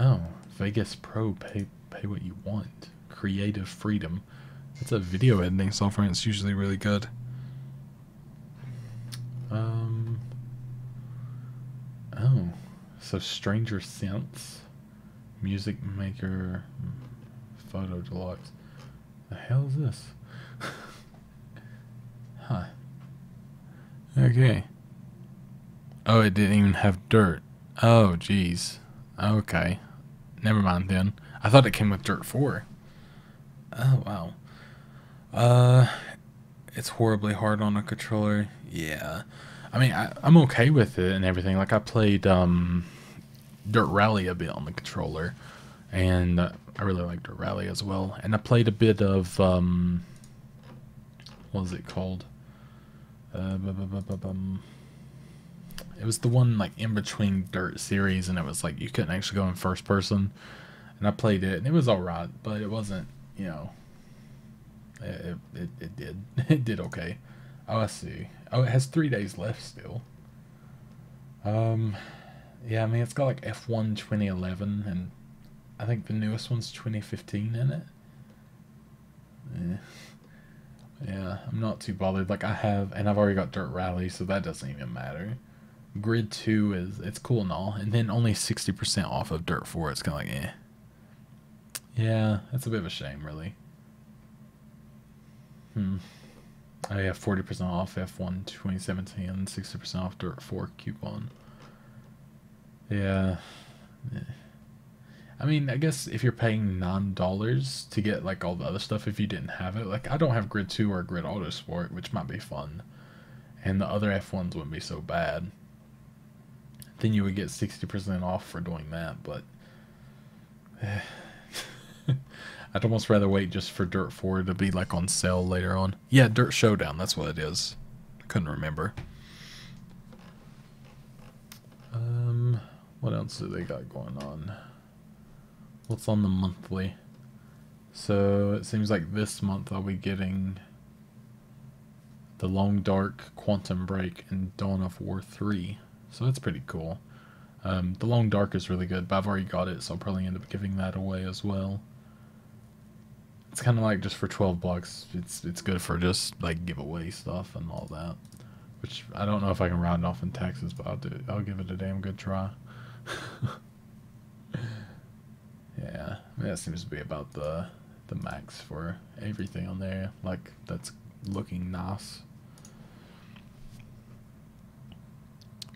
Oh, Vegas Pro, pay what you want. Creative freedom. That's a video editing software. And it's usually really good. Oh, so Stranger Sense, Music Maker, Photo Deluxe. The hell is this? Huh. Okay. Oh, it didn't even have dirt. Oh, jeez. Okay. Never mind then. I thought it came with Dirt 4. Oh, wow. It's horribly hard on a controller. Yeah. I mean, I'm okay with it and everything. Like, I played, Dirt Rally a bit on the controller. And I really like Dirt Rally as well. And I played a bit of, what was it called? It was the one like in between Dirt series, and it was like you couldn't actually go in first person. And I played it, and it was alright, but it wasn't, you know, it did it did okay. Oh, I see. Oh, it has 3 days left still. Yeah, I mean it's got like F1 2011, and I think the newest one's 2015 in it. Yeah, I'm not too bothered. Like and I've already got Dirt Rally, so that doesn't even matter. Grid 2 it's cool and all, and then only 60% off of Dirt 4. It's kind of like, eh. Yeah, that's a bit of a shame, really. I have 40% off F1 2017, 60% off Dirt 4 coupon. Yeah. I mean, I guess if you're paying $9 to get like all the other stuff, if you didn't have it, like I don't have Grid 2 or Grid Autosport, which might be fun, and the other F1s wouldn't be so bad. Then you would get 60% off for doing that, but I'd almost rather wait just for Dirt 4 to be like on sale later on. Yeah, Dirt Showdown, that's what it is. I couldn't remember. What else do they got going on? What's on the monthly? So it seems like this month I'll be getting The Long Dark, Quantum Break, and Dawn of War 3. So that's pretty cool. The Long Dark is really good, but I've already got it, so I'll probably end up giving that away as well. It's kind of like just for 12 bucks. It's good for just like giveaway stuff and all that. Which I don't know if I can round off in taxes, but I'll give it a damn good try. Yeah, I mean, that seems to be about the max for everything on there. Like that's looking nice.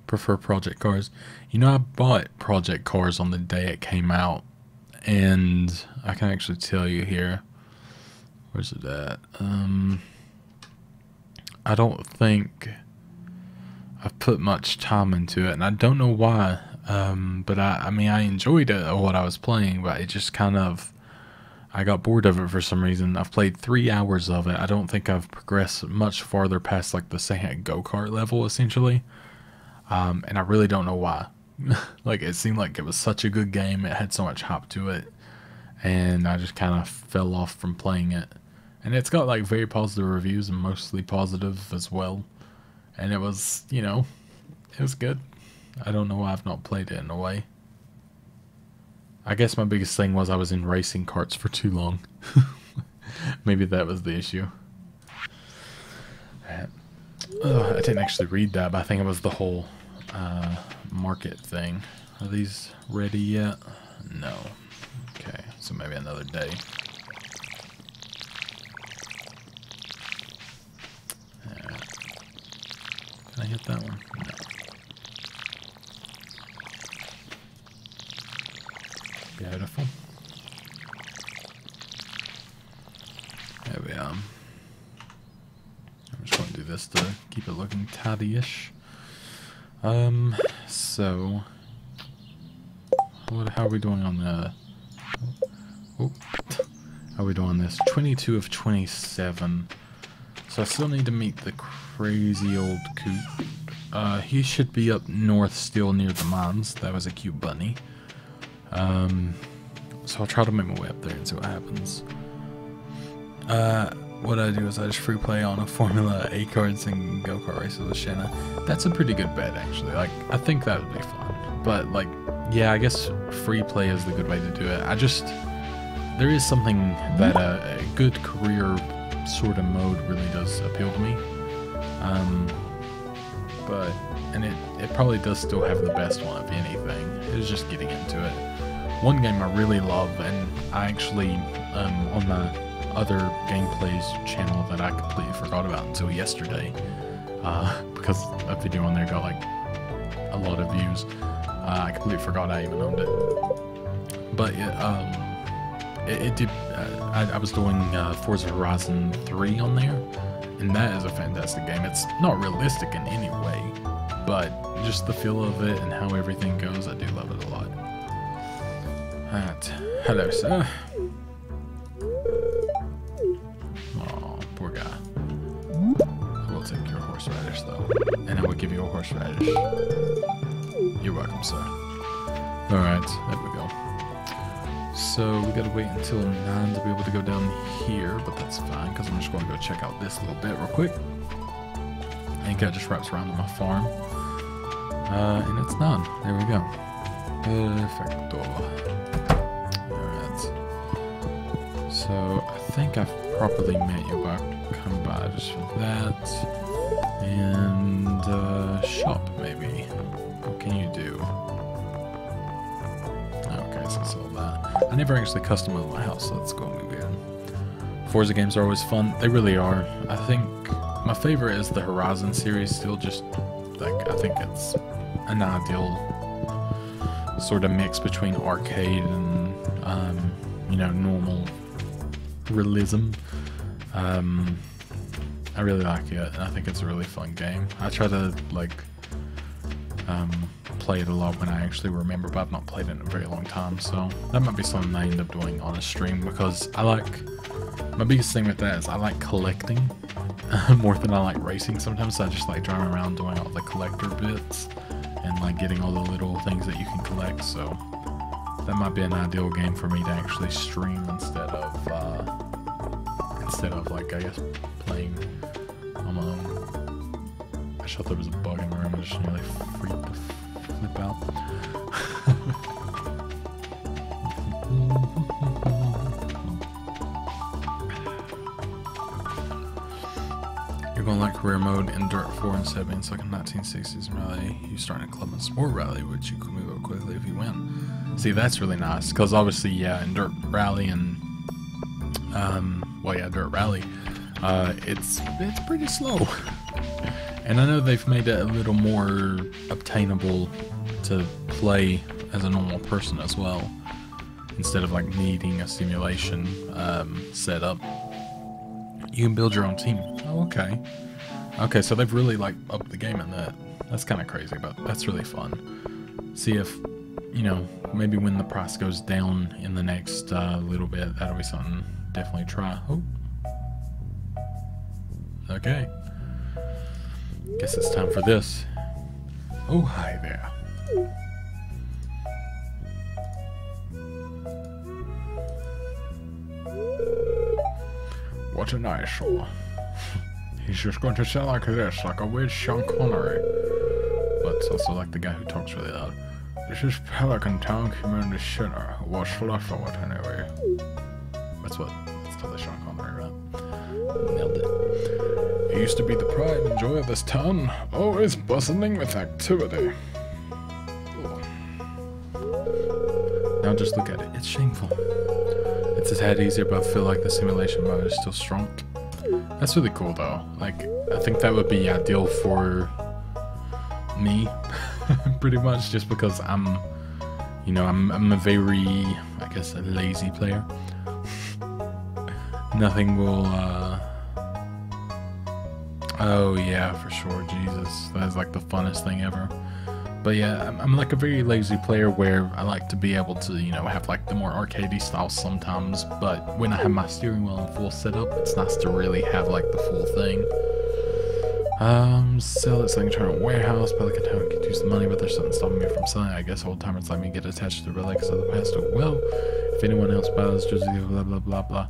Prefer Project Cars. You know, I bought Project Cars on the day it came out, and I can actually tell you here. Where's it at? I don't think I've put much time into it, and I don't know why. But I mean, I enjoyed it, what I was playing, but it just kind of, I got bored of it for some reason. I've played 3 hours of it. I don't think I've progressed much farther past like the second go-kart level, essentially. And I really don't know why. Like, it seemed like it was such a good game. It had so much hype to it. And I just kind of fell off from playing it. And it's got, like, very positive reviews and mostly positive as well. And it was, you know, it was good. I don't know why I've not played it in a way. I guess my biggest thing was I was in racing karts for too long. Maybe that was the issue. I didn't actually read that, but I think it was the whole market thing. Are these ready yet? No. Okay, so maybe another day. Can I hit that one? No. Beautiful. There we are. I'm just going to do this to keep it looking tidy-ish. So how are we doing on the? Oh, how are we doing on this? 22 of 27. So I still need to meet the crazy old coot. He should be up north still near the mines. That was a cute bunny. So I'll try to make my way up there and see what happens. What I do is I just free play on a Formula A cards and go-kart races with Shanna. That's a pretty good bet, actually. Like, I think that would be fun. But like, yeah, I guess free play is the good way to do it. There is something that a good career sort of mode really does appeal to me. And it probably does still have the best one, if anything. It's just getting into it. One game I really love, and I actually, on my other gameplays channel that I completely forgot about until yesterday, because a video on there got like a lot of views. I completely forgot I even owned it. But it did. I was doing Forza Horizon 3 on there, and that is a fantastic game. It's not realistic in any way, but just the feel of it and how everything goes, I do love it a lot. Alright, hello sir. Oh, poor guy. I will take your horseradish though, and I will give you a horseradish. You're welcome, sir. Alright, there we go. So we gotta wait until 9 to be able to go down here, but that's fine because I'm just going to go check out this little bit real quick. I think that just wraps around to my farm. And it's 9. There we go. Perfecto. Alright. So I think I've properly met you, but I'll come by just for that. And shop maybe. What can you do? Okay, so that's all that. I never actually customized my house, so that's going to be weird. Forza games are always fun. They really are. I think my favorite is the Horizon series. Still, just like I think it's an ideal sort of mix between arcade and you know, normal realism. I really like it, and I think it's a really fun game. I try to like play it a lot when I actually remember, but I've not played it in a very long time, so that might be something I end up doing on a stream, because I like, my biggest thing with that is I like collecting more than I like racing sometimes. So I just like driving around doing all the collector bits and like getting all the little things that you can collect. So that might be an ideal game for me to actually stream instead of like, I guess, playing on my own. I just thought there was a bug in the room. I just nearly freaked the flip out. You're going like career mode in Dirt 4 and 7. It's like a 1960s rally. You start in a club and sport rally, which you can move up quickly if you win. See, that's really nice, because obviously, yeah, in Dirt Rally and well, yeah, Dirt Rally, it's pretty slow. And I know they've made it a little more obtainable to play as a normal person as well, instead of like needing a simulation setup. You can build your own team. Oh, okay. Okay, so they've really like upped the game in that. That's kind of crazy, but that's really fun. See if, you know, maybe when the price goes down in the next little bit, that'll be something definitely try. Oh. Okay. Guess it's time for this. Oh, hi there. What a nice one. He's just going to sound like this, like a weird Sean Connery. But it's also like the guy who talks really loud. This is Pelican Town Community Center. What's left of it anyway? That's totally Sean Connery, right? Nailed it. It used to be the pride and joy of this town, always bustling with activity. Now just look at it. It's shameful. It's a tad easier, but I feel like the simulation mode is still strong. That's really cool, though. Like, I think that would be ideal for me, pretty much, just because I'm, you know, I'm a very, I guess, a lazy player. Nothing will, oh yeah, for sure, Jesus, that is like the funnest thing ever. But yeah, I'm like a very lazy player where I like to be able to, you know, have like the more arcadey style sometimes, but when I have my steering wheel in full setup, it's nice to really have like the full thing. Sell it so I can turn a warehouse. Pelican Town could use the money, but there's something stopping me from selling. I guess old timers let me get attached to the relics of the past. Well, if anyone else buys, just blah blah blah blah.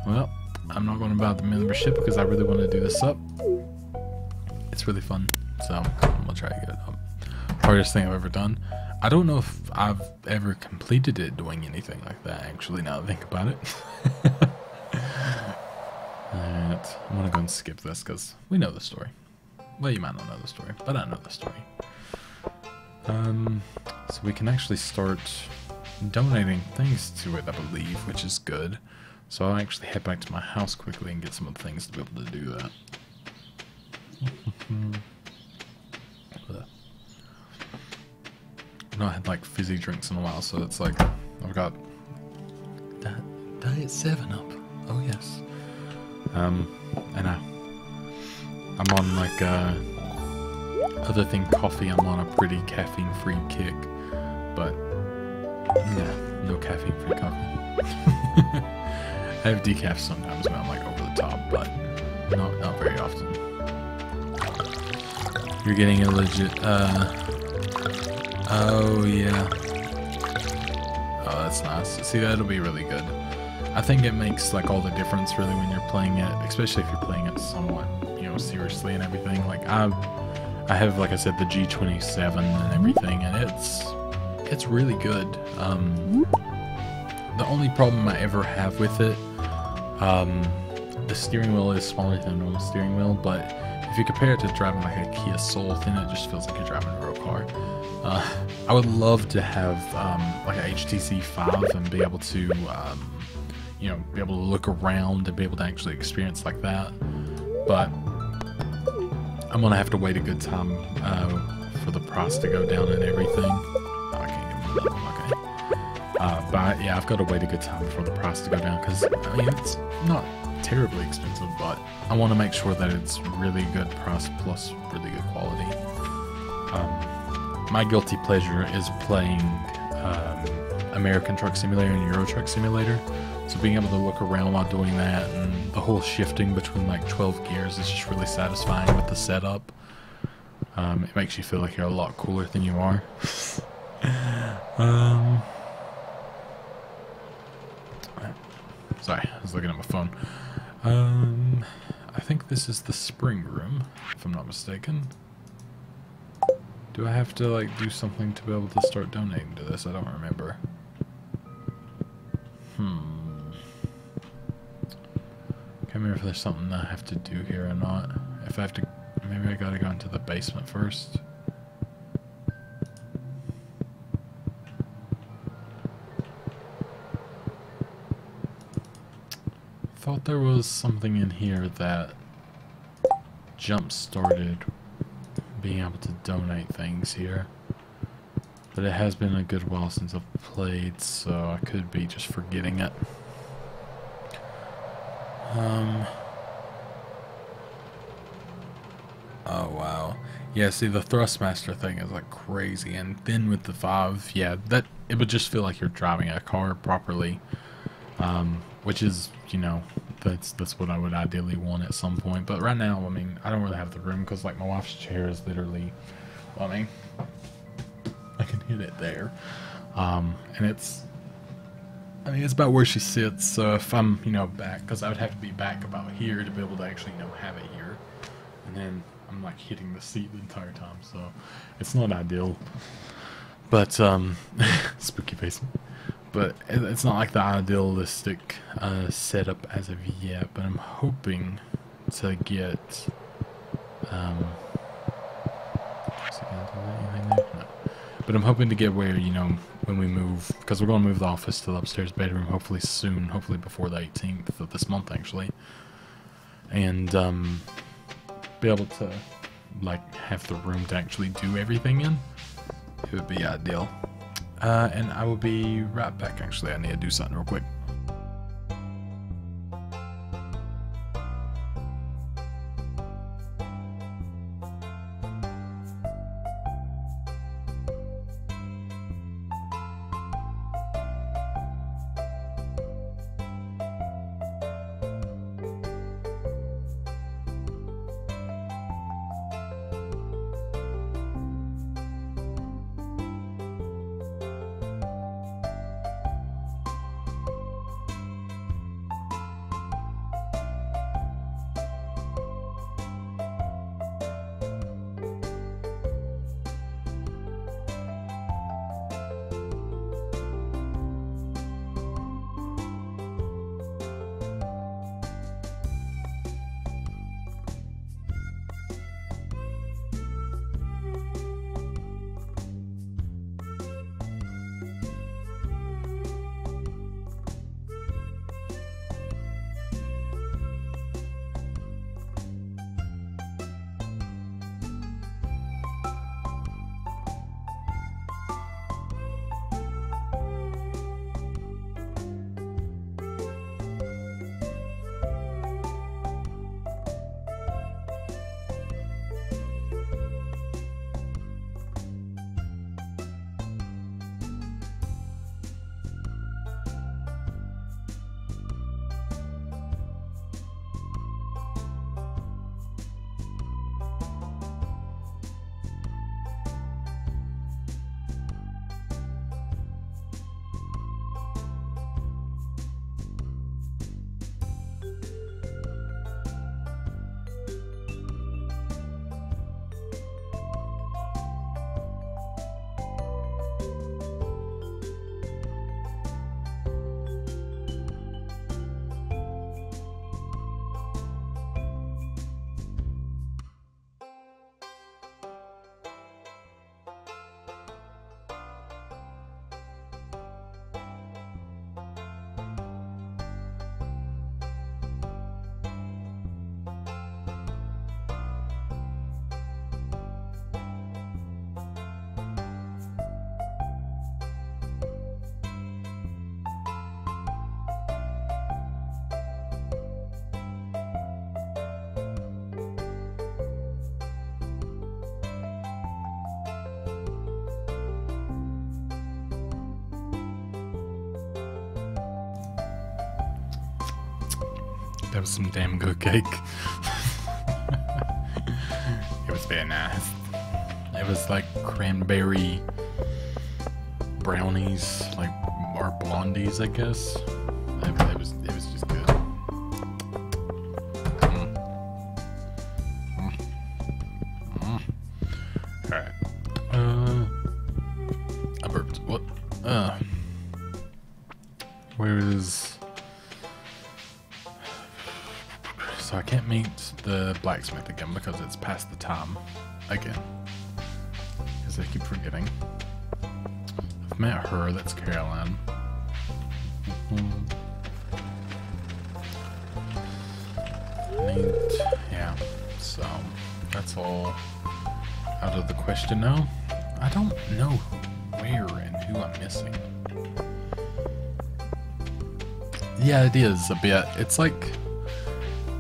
Well, I'm not going to buy the membership because I really want to do this up. It's really fun, so I'm gonna try to get it up. Hardest thing I've ever done. I don't know if I've ever completed it doing anything like that, actually, now that I think about it. Alright, I'm gonna go and skip this because we know the story. Well, you might not know the story, but I know the story. So we can actually start donating things to it, I believe, which is good. So I'll actually head back to my house quickly and get some of the things to be able to do that. I've not had like fizzy drinks in a while, so it's like I've got Diet 7-Up. Oh yes. And I'm on like other than coffee, I'm on a pretty caffeine-free kick, but yeah, no caffeine-free coffee. I have decaf sometimes when I'm like over the top, but not very often. You're getting a legit, oh yeah. Oh, that's nice. See, that'll be really good. I think it makes like all the difference really when you're playing it, especially if you're playing it somewhat, you know, seriously and everything. Like I have, like I said, the G27 and everything, and it's really good. The only problem I ever have with it, the steering wheel is smaller than a normal steering wheel, but if you compare it to driving like a Kia Soul, then it just feels like you're driving a real car. I would love to have like a HTC 5 and be able to, you know, be able to look around and be able to actually experience like that, but I'm gonna have to wait a good time for the price to go down and everything. Oh, I can't get my number. Okay. But yeah, I've got to wait a good time for the price to go down because I mean it's not terribly expensive, but I want to make sure that it's really good price plus really good quality. My guilty pleasure is playing American Truck Simulator and Euro Truck Simulator. So being able to look around while doing that and the whole shifting between like 12 gears is just really satisfying with the setup. It makes you feel like you're a lot cooler than you are. Sorry, I was looking at my phone. I think this is the spring room, if I'm not mistaken. Do I have to like do something to be able to start donating to this? I don't remember. Can't remember if there's something I have to do here or not. If I have to, maybe I gotta go into the basement first. Thought there was something in here that jump-started being able to donate things here. But it has been a good while since I've played, so I could be just forgetting it. Oh wow. Yeah, see the Thrustmaster thing is like crazy, and then with the 5, yeah, that it would just feel like you're driving a car properly. Which is, you know, that's what I would ideally want at some point. But right now, I mean, I don't really have the room because like my wife's chair is literally, well, I mean, I can hit it there, and it's, I mean, it's about where she sits. So if I'm, you know, back, because I would have to be back about here to be able to actually, you know, have it here, and then I'm like hitting the seat the entire time, so it's not ideal. But spooky face. But it's not like the idealistic setup as of yet, but I'm hoping to get but I'm hoping to get where, you know, when we move, because we're going to move the office to the upstairs bedroom hopefully soon, hopefully before the 18th of this month actually, and be able to like have the room to actually do everything in. It would be ideal. And I will be right back. Actually, I need to do something real quick. That was some damn good cake. It was very nice. It was like cranberry brownies, like, or blondies, I guess. It was just good. Alright. I burped. What? Where is... So I can't meet the blacksmith again because it's past the time again. Because I keep forgetting. I've met her, that's Caroline. Yeah, so that's all out of the question now. I don't know where and who I'm missing. Yeah, it is a bit. It's like,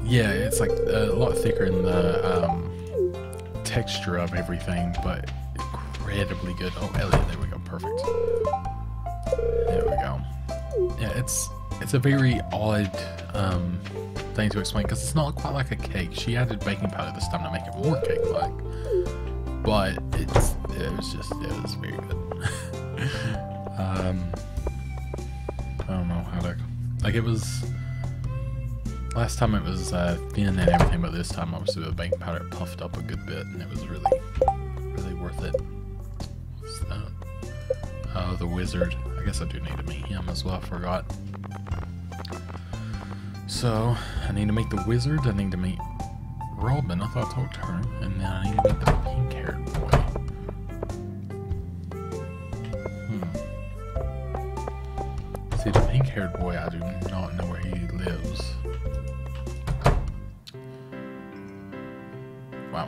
yeah, it's like a lot thicker in the texture of everything, but incredibly good. Oh, Elliot, there we go, perfect. There we go. Yeah, it's a very odd thing to explain because it's not quite like a cake. She added baking powder this time to make it more cake-like, but it was very good. I don't know how to, like, it was, last time it was thin and everything, but this time obviously the baking powder puffed up a good bit and it was really worth it. What's that? Oh, the wizard. I guess I do need to meet him as well, I forgot. So, I need to meet the wizard, I need to meet Robin, I thought I talked to her, and then I need to meet the pink-haired boy. See, the pink-haired boy, I do not know where he lives. Wow.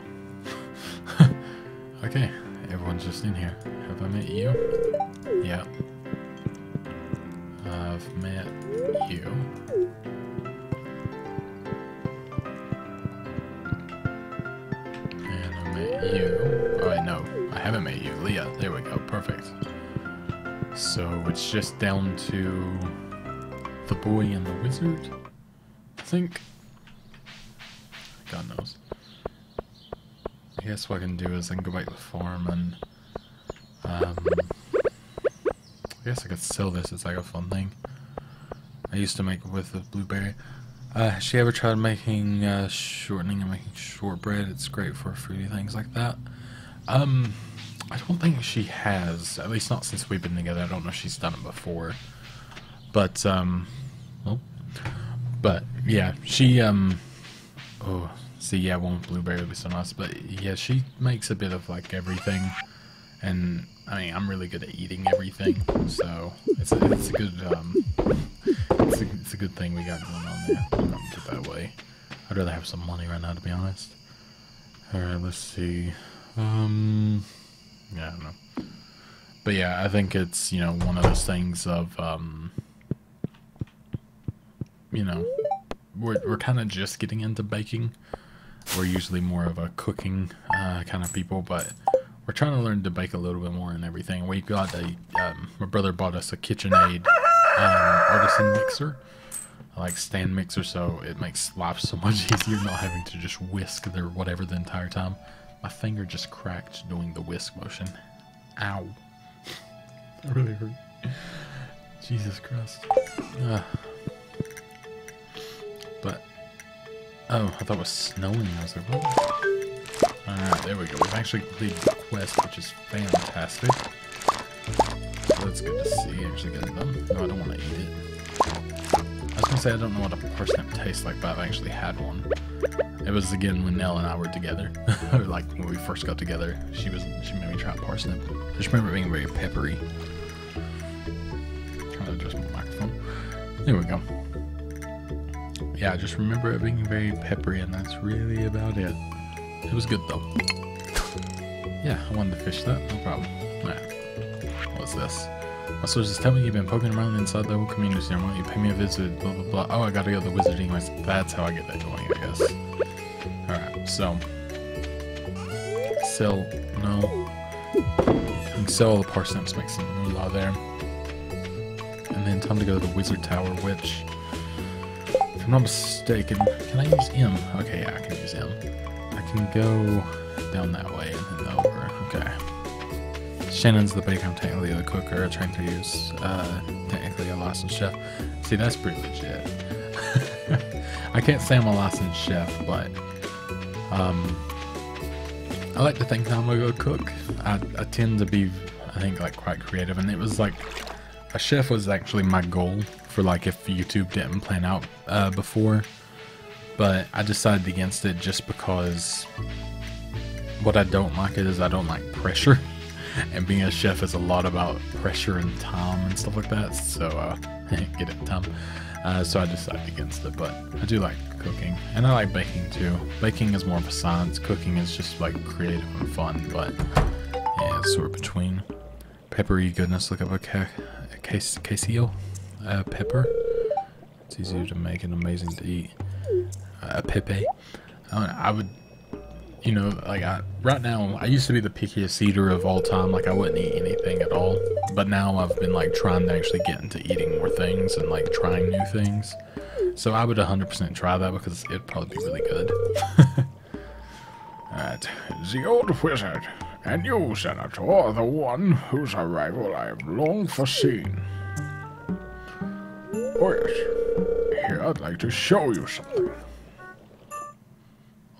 Okay, everyone's just in here. Have I met you? Yeah. I've met you. And I met you. Oh, wait, no. I haven't met you. Leah. There we go. Perfect. So it's just down to the boy and the wizard, I think. God knows. I guess what I can do is I can go back to the farm and I guess I could sell this as like a fun thing. I used to make it with a blueberry. Has she ever tried making shortening and making shortbread? It's great for fruity things like that. I don't think she has, at least not since we've been together. I don't know if she's done it before. But, well, but, yeah, she, oh, see, yeah, one with blueberry would be so nice. But, yeah, she makes a bit of, like, everything. And, I mean, I'm really good at eating everything. So, it's a good, it's a good thing we got going on there. I'm gonna put that away. I'd rather have some money right now, to be honest. Alright, let's see. Yeah, I don't know. But yeah, I think it's, you know, one of those things of, you know, we're kind of just getting into baking. We're usually more of a cooking kind of people, but we're trying to learn to bake a little bit more and everything. We got a, my brother bought us a KitchenAid artisan mixer, like stand mixer, so it makes life so much easier not having to just whisk or whatever the entire time. My finger just cracked doing the whisk motion. Ow. That really hurt. Jesus Christ. But, oh, I thought it was snowing. I was like, what? Alright, there we go. We've actually completed the quest, which is fantastic. So that's good to see. Actually getting done. No, I don't want to eat it. I was going to say I don't know what a parsnip tastes like, but I've actually had one. It was again when Nell and I were together, or like when we first got together. She made me try parsnip. I just remember it being very peppery. Trying to adjust my microphone. There we go. Yeah, I just remember it being very peppery, and that's really about it. It was good though. Yeah, I wanted to fish that, no problem. Alright. What's this? My sources tell me you've been poking around inside the whole community center. Why don't you pay me a visit? Blah blah blah. Oh, I gotta go to the wizard anyways. That's how I get that going, I guess. Alright, so sell, no. You can sell all the parsnips, make some moolah there. And then time to go to the wizard tower, which if I'm not mistaken, can I use M? Okay, yeah, I can use M. I can go down that way and then over. Okay. Shannon's the baker, I'm technically the cooker, trained to use, technically a licensed chef. See, that's pretty legit. I can't say I'm a licensed chef, but, I like to think that I'm a good cook. I tend to be, I think, like, quite creative, and it was like, a chef was actually my goal for, like, if YouTube didn't plan out, before, but I decided against it just because what I don't like is I don't like pressure. And being a chef is a lot about pressure and time and stuff like that, so, get it, Tom. So I decided against it, but I do like cooking, and I like baking too. Baking is more of a science, cooking is just like creative and fun, but yeah, it's sort of between. Peppery goodness, look up a quesillo, pepper. It's easier to make and amazing to eat. Pepe. I would, you know, like right now, I used to be the pickiest eater of all time. Like I wouldn't eat anything at all. But now I've been like trying to actually get into eating more things and like trying new things. So I would 100% try that because it'd probably be really good. Alright, the old wizard, and you, Zanitor, the one whose arrival I have long foreseen. Oh yes, here I'd like to show you something.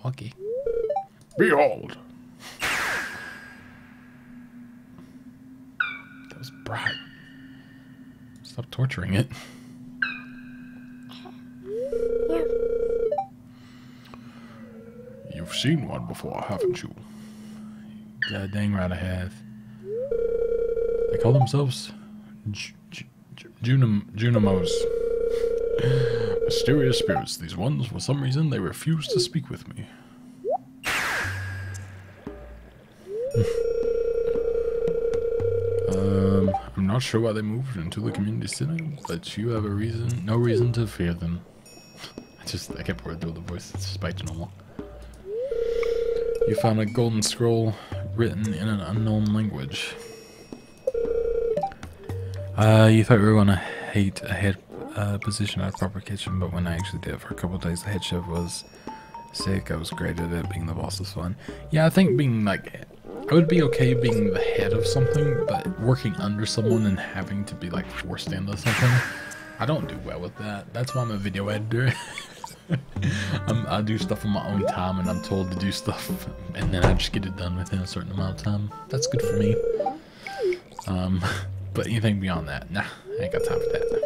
Okay. Behold! That was bright. Stop torturing it. Yeah. You've seen one before, haven't you? Yeah, dang right I have. They call themselves Junimos. Mysterious spirits. These ones, for some reason, they refuse to speak with me. I'm not sure why they moved into the community center, but you have no reason to fear them. I kept working through the voice, it's just bite normal. You found a golden scroll written in an unknown language. You thought we were gonna hate a head position at a proper kitchen, but when I actually did it for a couple of days, the head chef was sick. I was great at it, being the boss was fun. Yeah, I think being like, I would be okay being the head of something, but working under someone and having to be like forced into something, I don't do well with that. That's why I'm a video editor. I do stuff on my own time, and I'm told to do stuff, and then I just get it done within a certain amount of time. That's good for me. But anything beyond that, nah, I ain't got time for that.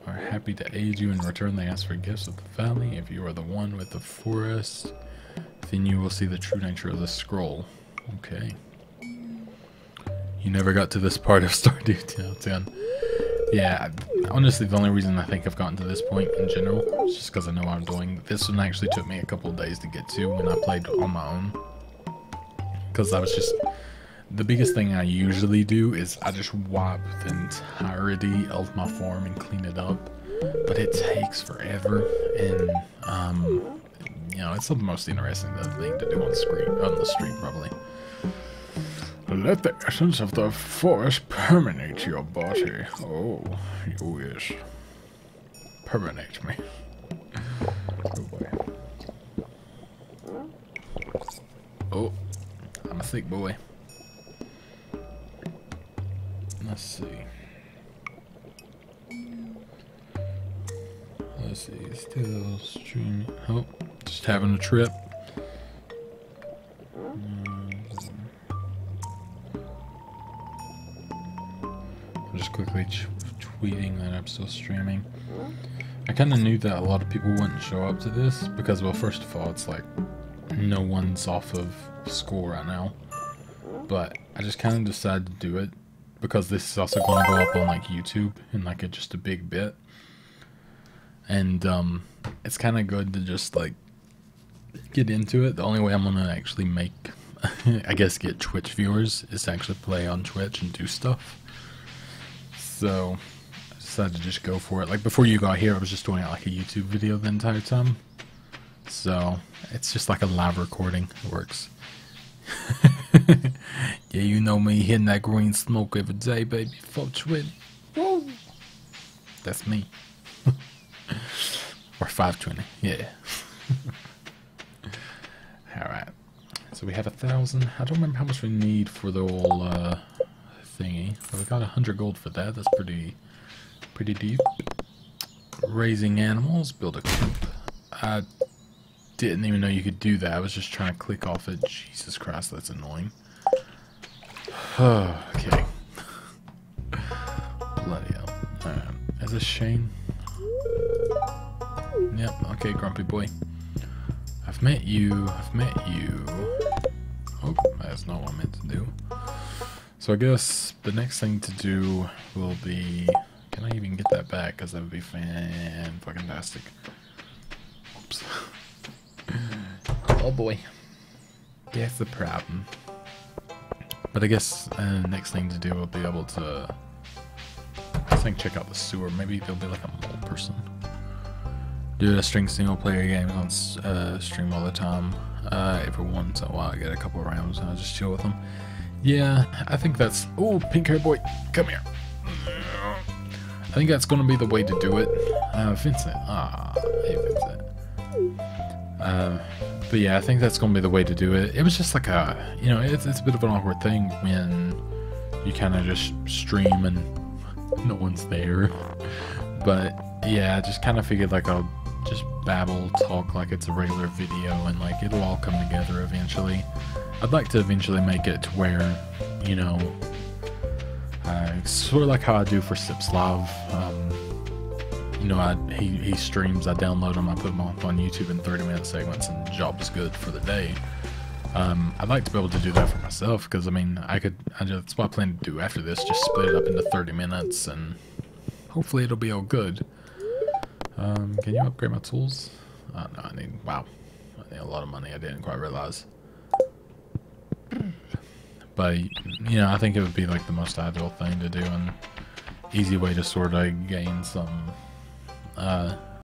Are happy to aid you in return. They ask for gifts of the valley. If you are the one with the forest, then you will see the true nature of the scroll. Okay. You never got to this part of Stardew Tale 10. Yeah, honestly, the only reason I think I've gotten to this point in general is just because I know what I'm doing. This one actually took me a couple of days to get to when I played on my own. Because I was just... The biggest thing I usually do is I just wipe the entirety of my farm and clean it up. But it takes forever, and, you know, it's the most interesting thing to do on the stream, probably. Let the essence of the forest permeate your body. Oh, yes. Permeate me. Oh boy. Oh, I'm a sick boy. Let's see. Still streaming. Oh, just having a trip. I'm just quickly tweeting that I'm still streaming. I kind of knew that a lot of people wouldn't show up to this because, well, first of all, it's like no one's off of school right now. But I just kind of decided to do it because this is also going to go up on like YouTube in like just a big bit. And it's kind of good to just like get into it. The only way I'm going to actually make, I guess, get Twitch viewers is to actually play on Twitch and do stuff. So I decided to just go for it. Like before you got here, I was just doing like a YouTube video the entire time. So it's just like a live recording. It works. Yeah, you know me hitting that green smoke every day, baby. Fuck with. Woo. That's me. Or 520. Yeah. Alright. So we have 1,000. I don't remember how much we need for the whole thingy. But we got 100 gold for that. That's pretty deep. Raising animals. Build a coop. I didn't even know you could do that. I was just trying to click off it. Jesus Christ, that's annoying. Okay. Bloody hell. Alright. Is this Shane? Yep. Okay, grumpy boy. I've met you. Oh, that's not what I meant to do. So I guess the next thing to do will be... Can I even get that back? Because that would be fan-fucking-tastic. Oops. Oh boy. That's the problem. But I guess next thing to do will be able to... I think check out the sewer. Maybe there'll be like a mole person. Do a string single-player games on stream all the time. Every once in a while I get a couple rounds and I just chill with them. Yeah, I think that's... Oh, pink hair boy, come here. I think that's going to be the way to do it. Vincent. Ah, hey Vincent. But yeah, I think that's going to be the way to do it. It was just like a... You know, it's a bit of an awkward thing when you kind of just stream and no one's there. But yeah, I just kind of figured like I'll just babble, talk like it's a regular video, and like it'll all come together eventually. I'd like to eventually make it to where, you know, sort of like how I do for Sips Live. You know, he streams, I download them, I put them up on YouTube in 30-minute segments, and the job is good for the day. I'd like to be able to do that for myself, because I mean, that's what I plan to do after this, just split it up into 30 minutes, and hopefully it'll be all good. Can you upgrade my tools? No, I need a lot of money, I didn't quite realize. But, you know, I think it would be like the most ideal thing to do, and easy way to sort of gain some